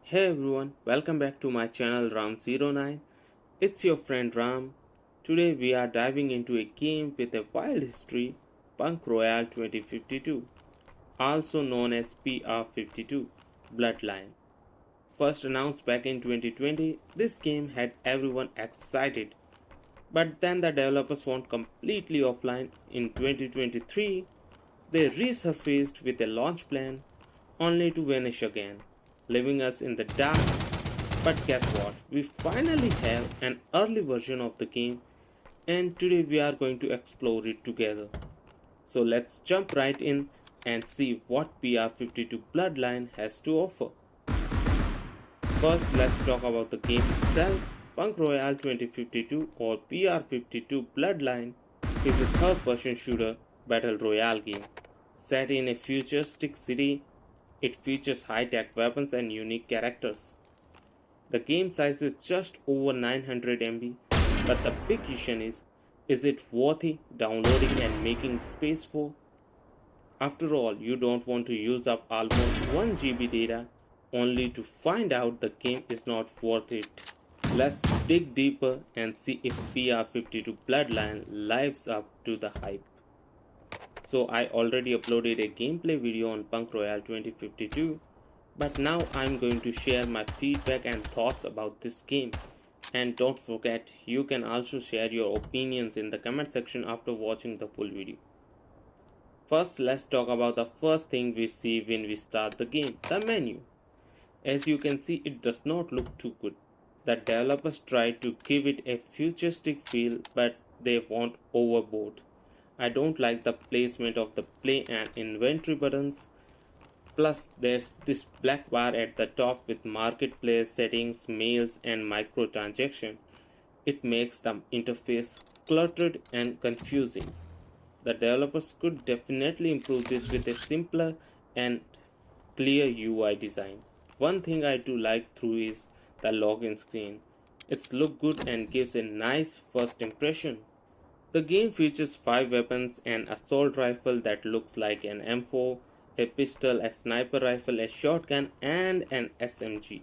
Hey everyone, welcome back to my channel Ram09. It's your friend Ram. Today we are diving into a game with a wild history, Punk Royale 2052, also known as PR52, Bloodline. First announced back in 2020, this game had everyone excited, but then the developers went completely offline in 2023. They resurfaced with a launch plan only to vanish again, leaving us in the dark. But guess what? We finally have an early version of the game, and today we are going to explore it together. So let's jump right in and see what PR52 Bloodline has to offer. First, let's talk about the game itself. Punk Royale 2052 or PR52 Bloodline is a third person shooter battle royale game. Set in a futuristic city, it features high tech weapons and unique characters. The game size is just over 900 MB, but the big question is it worthy downloading and making space for? After all, you don't want to use up almost 1 GB data only to find out the game is not worth it. Let's dig deeper and see if PR52 Bloodline lives up to the hype. So I already uploaded a gameplay video on Punk Royale 2052, but now I'm going to share my feedback and thoughts about this game. And don't forget, you can also share your opinions in the comment section after watching the full video. First, let's talk about the first thing we see when we start the game, the menu. As you can see, it does not look too good. The developers tried to give it a futuristic feel, but they went overboard. I don't like the placement of the play and inventory buttons. Plus, there's this black bar at the top with marketplace settings, mails, and microtransaction. It makes the interface cluttered and confusing. The developers could definitely improve this with a simpler and clear UI design. One thing I do like through is the login screen. It's look good and gives a nice first impression. The game features 5 weapons: an assault rifle that looks like an M4, a pistol, a sniper rifle, a shotgun, and an SMG.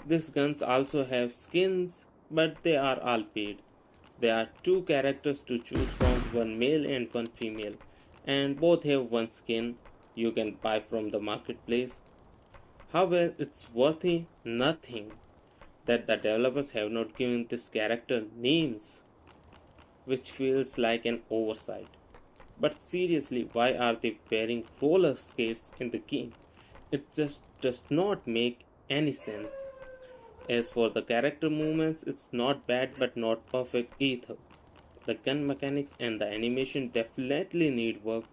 These guns also have skins, but they are all paid. There are 2 characters to choose from, one male and one female, and both have one skin you can buy from the marketplace. However, it's worthy nothing that the developers have not given this character names, which feels like an oversight. But seriously, why are they wearing roller skates in the game? It just does not make any sense. As for the character movements, it's not bad but not perfect either. The gun mechanics and the animation definitely need work.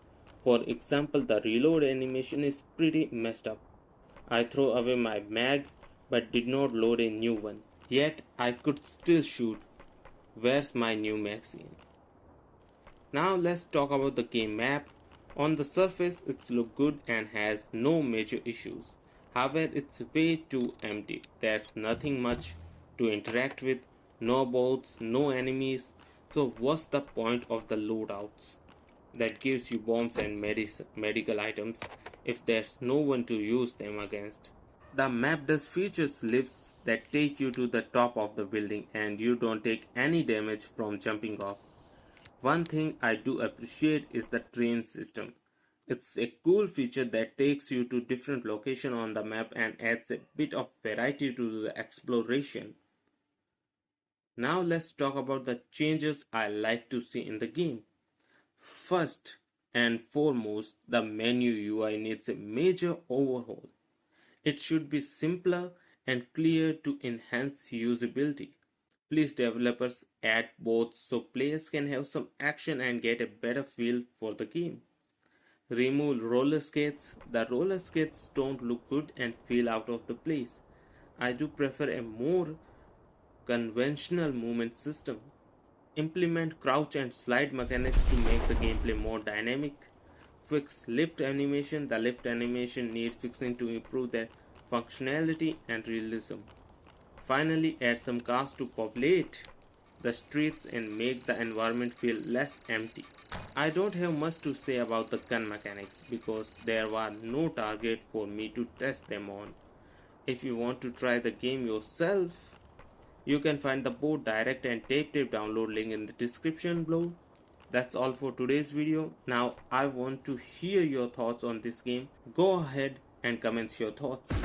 For example, the reload animation is pretty messed up. I throw away my mag but did not load a new one. Yet I could still shoot. Where's my new magazine? Now let's talk about the game map. On the surface it looks good and has no major issues. However, it's way too empty. There's nothing much to interact with, no boats, no enemies. So what's the point of the loadouts that gives you bombs and medical items if there's no one to use them against? The map does features lifts that take you to the top of the building and you don't take any damage from jumping off. One thing I do appreciate is the train system. It's a cool feature that takes you to different locations on the map and adds a bit of variety to the exploration. Now let's talk about the changes I like to see in the game. First and foremost, the menu UI needs a major overhaul. It should be simpler and clear to enhance usability. Please developers add both so players can have some action and get a better feel for the game. Remove roller skates. The roller skates don't look good and feel out of the place. I do prefer a more conventional movement system. Implement crouch and slide mechanics to make the gameplay more dynamic. Fix lift animation. The lift animation needs fixing to improve their functionality and realism. Finally, add some cars to populate the streets and make the environment feel less empty. I don't have much to say about the gun mechanics because there were no target for me to test them on. If you want to try the game yourself, you can find the both direct and tape download link in the description below. That's all for today's video. Now I want to hear your thoughts on this game. Go ahead and comment your thoughts.